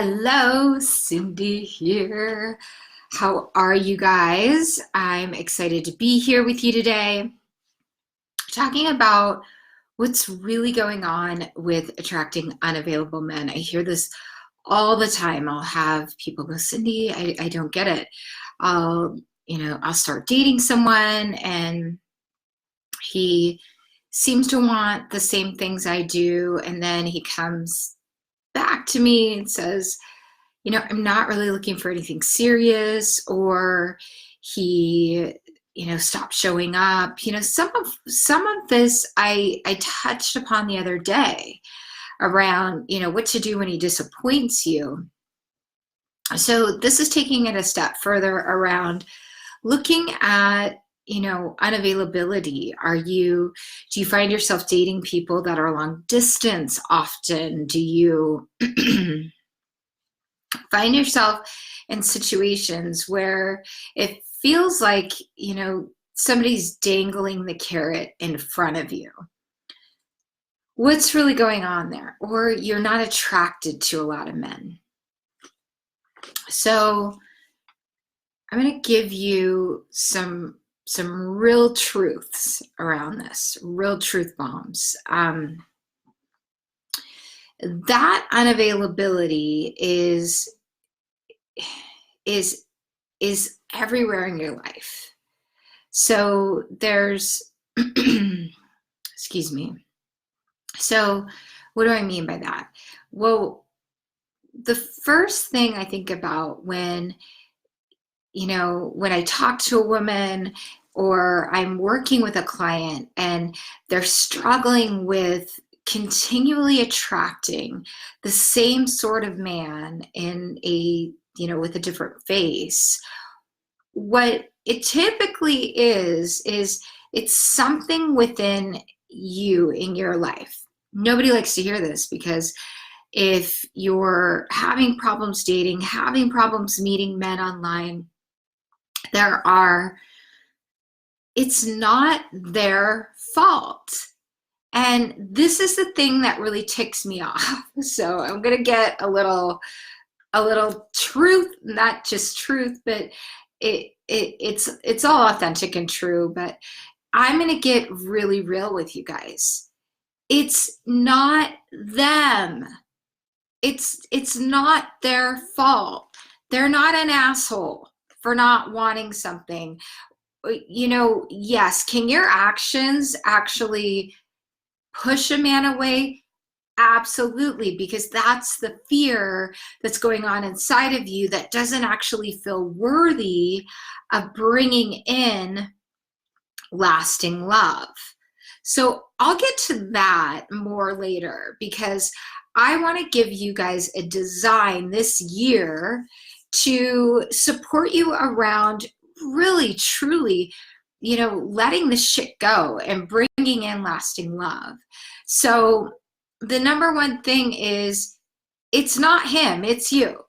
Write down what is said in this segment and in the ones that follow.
Hello, Cindy here. How are you guys? I'm excited to be here with you today, talking about what's really going on with attracting unavailable men. I hear this all the time. I'll have people go, Cindy, I don't get it. I'll start dating someone and he seems to want the same things I do, and then he comes back to me and says, I'm not really looking for anything serious, or he, stopped showing up. Some of this I touched upon the other day around, what to do when he disappoints you. So this is taking it a step further around looking at, unavailability. Do you find yourself dating people that are long distance often? Do you find yourself in situations where it feels like, somebody's dangling the carrot in front of you? What's really going on there? Or you're not attracted to a lot of men. So I'm going to give you some real truths around this, real truth bombs. That unavailability is everywhere in your life. So there's, excuse me. So what do I mean by that? Well, the first thing I think about when I talk to a woman or I'm working with a client and they're struggling with continually attracting the same sort of man in with a different face, what it typically is it's something within you in your life. Nobody likes to hear this, because if you're having problems dating, having problems meeting men online, it's not their fault. And this is the thing that really ticks me off. So I'm going to get a little truth, not just truth, but it's all authentic and true. But I'm going to get really real with you guys. It's not them. It's not their fault. They're not an asshole for not wanting something. Yes, can your actions actually push a man away? Absolutely, because that's the fear that's going on inside of you that doesn't actually feel worthy of bringing in lasting love. So I'll get to that more later, because I want to give you guys a design this year to support you around really, truly, letting the shit go and bringing in lasting love. So the number one thing is, it's not him, it's you.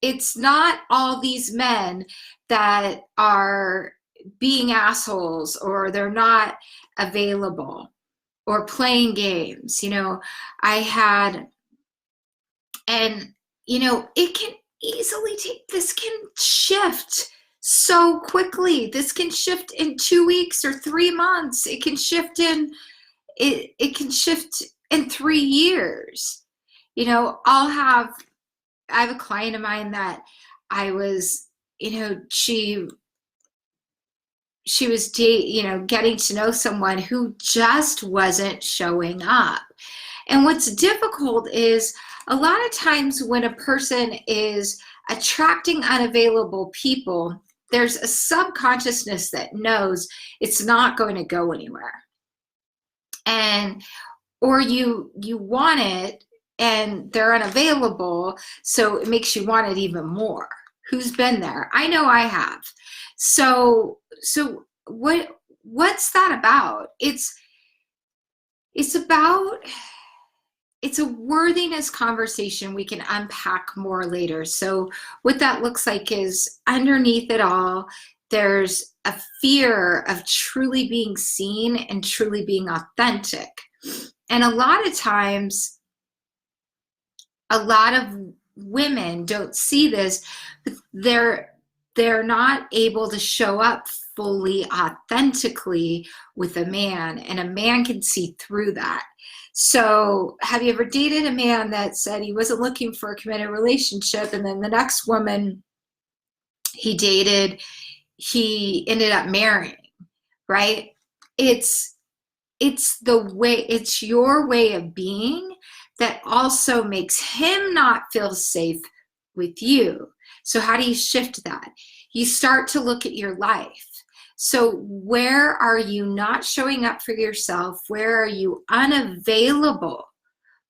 It's not all these men that are being assholes, or they're not available, or playing games. It can easily this can shift so quickly. This can shift in 2 weeks or 3 months. It can shift in 3 years. I have a client of mine that I was, she was getting to know someone who just wasn't showing up. And what's difficult is, a lot of times when a person is attracting unavailable people, there's a subconsciousness that knows it's not going to go anywhere. Or you want it and they're unavailable, so it makes you want it even more. Who's been there? I know I have. So what's that about? It's a worthiness conversation we can unpack more later. So what that looks like is, underneath it all, there's a fear of truly being seen and truly being authentic. And a lot of times, a lot of women don't see this, but they're not able to show up fully authentically with a man, and a man can see through that. So have you ever dated a man that said he wasn't looking for a committed relationship, and then the next woman he dated, he ended up marrying, right? It's the way, it's your way of being that also makes him not feel safe with you. So how do you shift that? You start to look at your life. So where are you not showing up for yourself? Where are you unavailable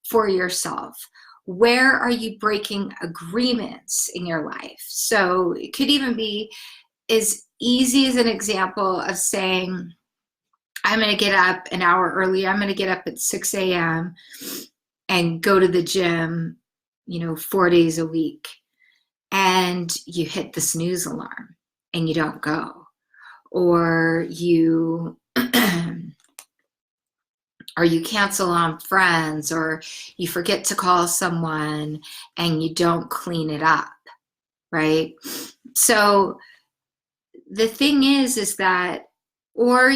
for yourself? Where are you breaking agreements in your life? So it could even be as easy as an example of saying, I'm going to get up an hour early. I'm going to get up at 6 a.m. and go to the gym, 4 days a week. And you hit the snooze alarm and you don't go. Or you or you cancel on friends, or you forget to call someone and you don't clean it up, right? So the thing is that, or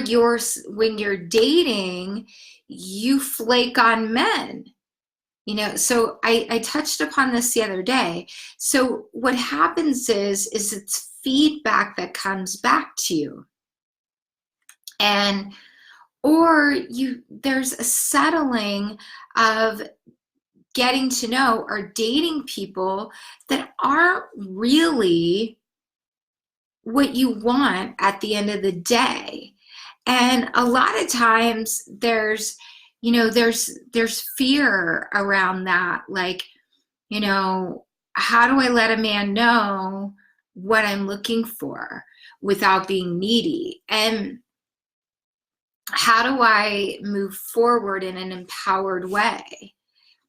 when you're dating, you flake on men. So I touched upon this the other day. So what happens is it's feedback that comes back to you. Or there's a settling of getting to know or dating people that aren't really what you want at the end of the day. And a lot of times there's fear around that. Like, how do I let a man know what I'm looking for without being needy? And how do I move forward in an empowered way,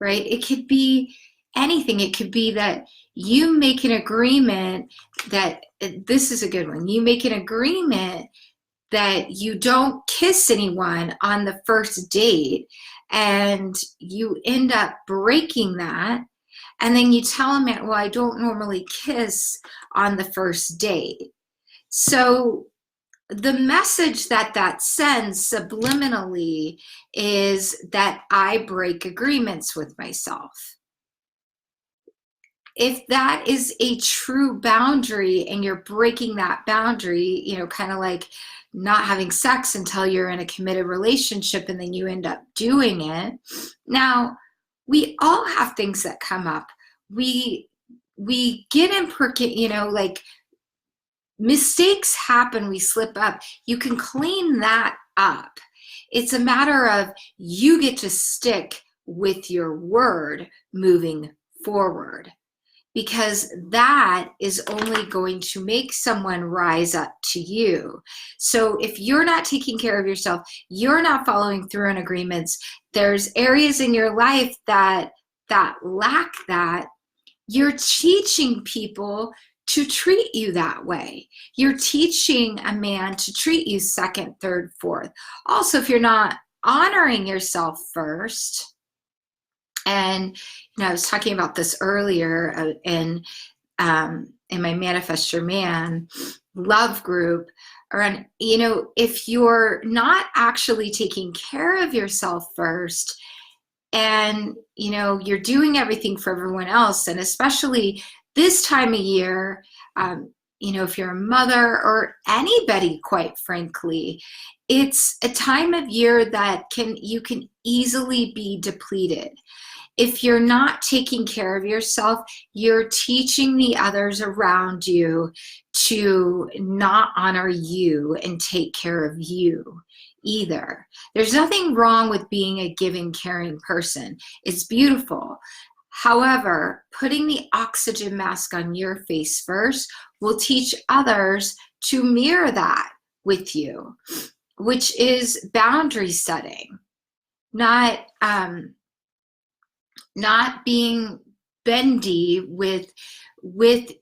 right? It could be anything. It could be that you make an agreement that, this is a good one, you make an agreement that you don't kiss anyone on the first date, and you end up breaking that. And then you tell him, well, I don't normally kiss on the first date. So the message that sends subliminally is that I break agreements with myself. If that is a true boundary and you're breaking that boundary, kind of like not having sex until you're in a committed relationship and then you end up doing it. Now, we all have things that come up. We get in, like, mistakes happen, we slip up. You can clean that up. It's a matter of you get to stick with your word moving forward, because that is only going to make someone rise up to you. So if you're not taking care of yourself, you're not following through on agreements, there's areas in your life that lack that, you're teaching people to treat you that way. You're teaching a man to treat you second, third, fourth. Also, if you're not honoring yourself first, and I was talking about this earlier in my Manifest Your Man love group, around, if you're not actually taking care of yourself first, and you're doing everything for everyone else, and especially this time of year, if you're a mother or anybody, quite frankly, it's a time of year that you can easily be depleted. If you're not taking care of yourself, you're teaching the others around you to not honor you and take care of you either. There's nothing wrong with being a giving, caring person. It's beautiful. However, putting the oxygen mask on your face first will teach others to mirror that with you, which is boundary setting, not being bendy with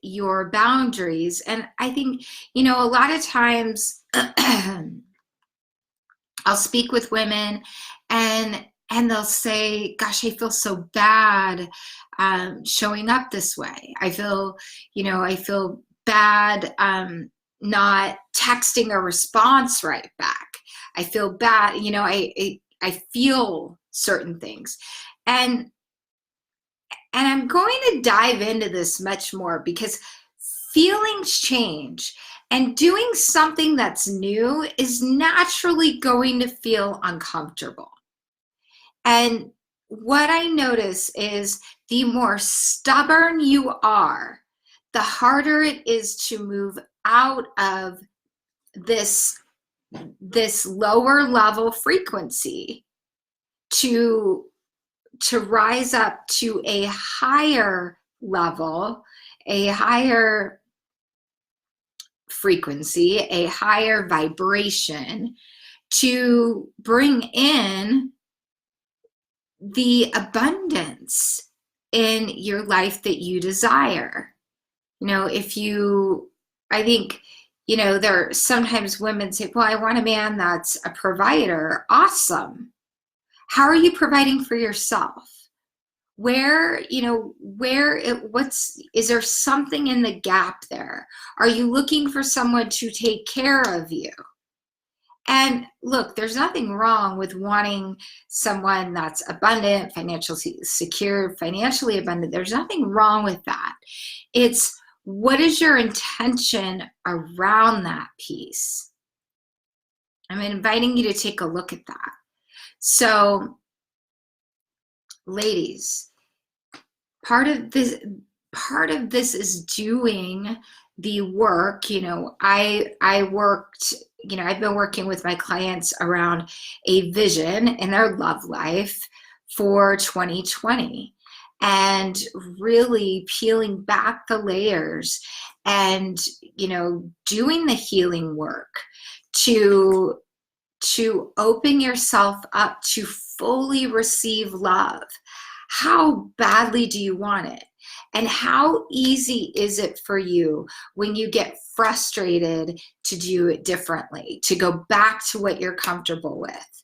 your boundaries. And I think, a lot of times I'll speak with women, and and they'll say, gosh, I feel so bad showing up this way. I feel, I feel bad not texting a response right back. I feel bad, I feel certain things. And I'm going to dive into this much more because feelings change, and doing something that's new is naturally going to feel uncomfortable. And what I notice is the more stubborn you are, the harder it is to move out of this lower level frequency to rise up to a higher level, a higher frequency, a higher vibration, to bring in the abundance in your life that you desire. I think, there are sometimes women say, well, I want a man that's a provider. Awesome. How are you providing for yourself? Is there something in the gap there? Are you looking for someone to take care of you? And look, there's nothing wrong with wanting someone that's abundant, financially secure, financially abundant. There's nothing wrong with that. It's, what is your intention around that piece? I'm inviting you to take a look at that. So, ladies, part of this is doing the work. I've been working with my clients around a vision in their love life for 2020, and really peeling back the layers and, doing the healing work to open yourself up to fully receive love. How badly do you want it? And how easy is it for you when you get frustrated to do it differently, to go back to what you're comfortable with?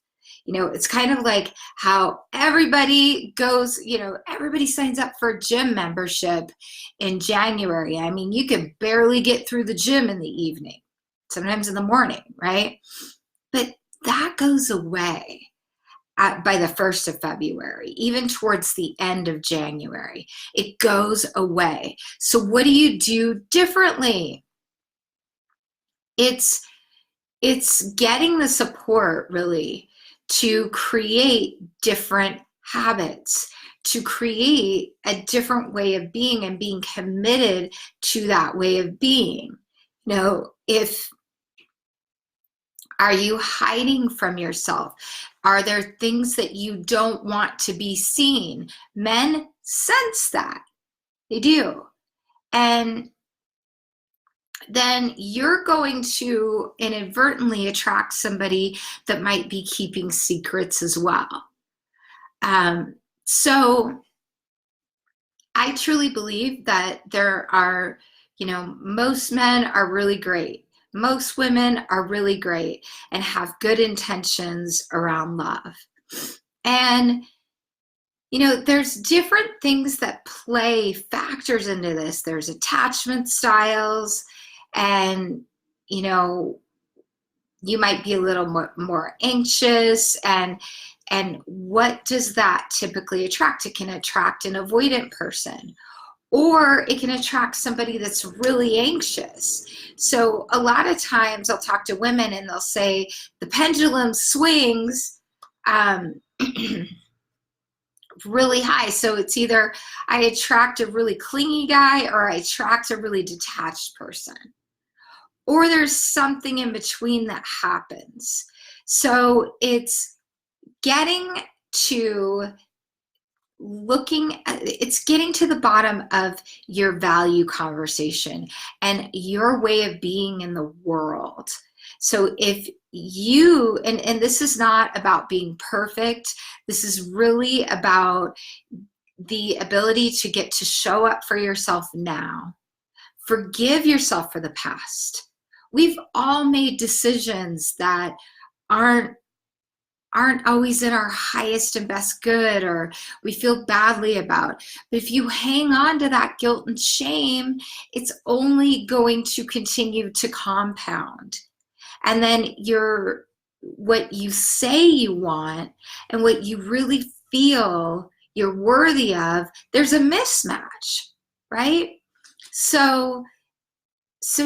It's kind of like how everybody goes, everybody signs up for a gym membership in January. I mean, you can barely get through the gym in the evening, sometimes in the morning, right? But that goes away by the 1st of February, even towards the end of January. It goes away. So what do you do differently? It's getting the support, really, to create different habits, to create a different way of being, and being committed to that way of being. Are you hiding from yourself? Are there things that you don't want to be seen? Men sense that. They do. And then you're going to inadvertently attract somebody that might be keeping secrets as well. So I truly believe that there are, most men are really great. Most women are really great and have good intentions around love. And, there's different things that play factors into this. There's attachment styles, and, you might be a little more anxious, and what does that typically attract? It can attract an avoidant person, or it can attract somebody that's really anxious. So a lot of times I'll talk to women and they'll say the pendulum swings really high. So it's either I attract a really clingy guy, or I attract a really detached person, or there's something in between that happens. So it's getting to getting to the bottom of your value conversation and your way of being in the world. So if you, and this is not about being perfect, this is really about the ability to get to show up for yourself now. Forgive yourself for the past. We've all made decisions that aren't aren't always in our highest and best good, or we feel badly about. But if you hang on to that guilt and shame, it's only going to continue to compound. And then what you say you want and what you really feel you're worthy of, there's a mismatch, right? So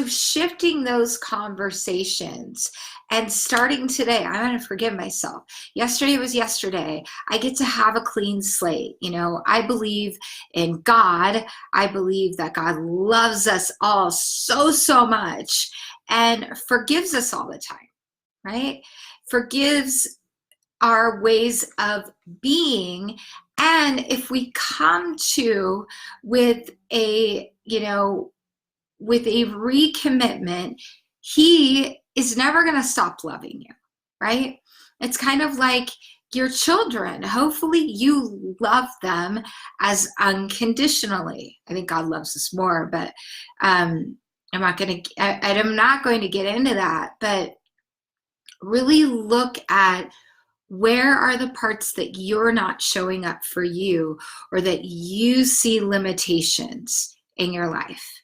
shifting those conversations and starting today, I'm going to forgive myself. Yesterday was yesterday. I get to have a clean slate. You know, I believe in God. I believe that God loves us all so, so much and forgives us all the time, right? Forgives our ways of being. And if we come to with a, with a recommitment, he is never going to stop loving you, right? It's kind of like your children. Hopefully you love them as unconditionally. I think God loves us more, but I'm not going to get into that, but really look at where are the parts that you're not showing up for you, or that you see limitations in your life.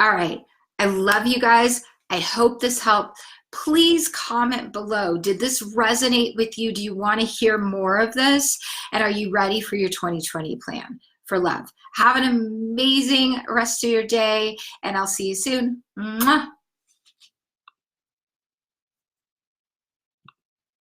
All right. I love you guys. I hope this helped. Please comment below. Did this resonate with you? Do you want to hear more of this? And are you ready for your 2020 plan for love? Have an amazing rest of your day, and I'll see you soon. Mwah.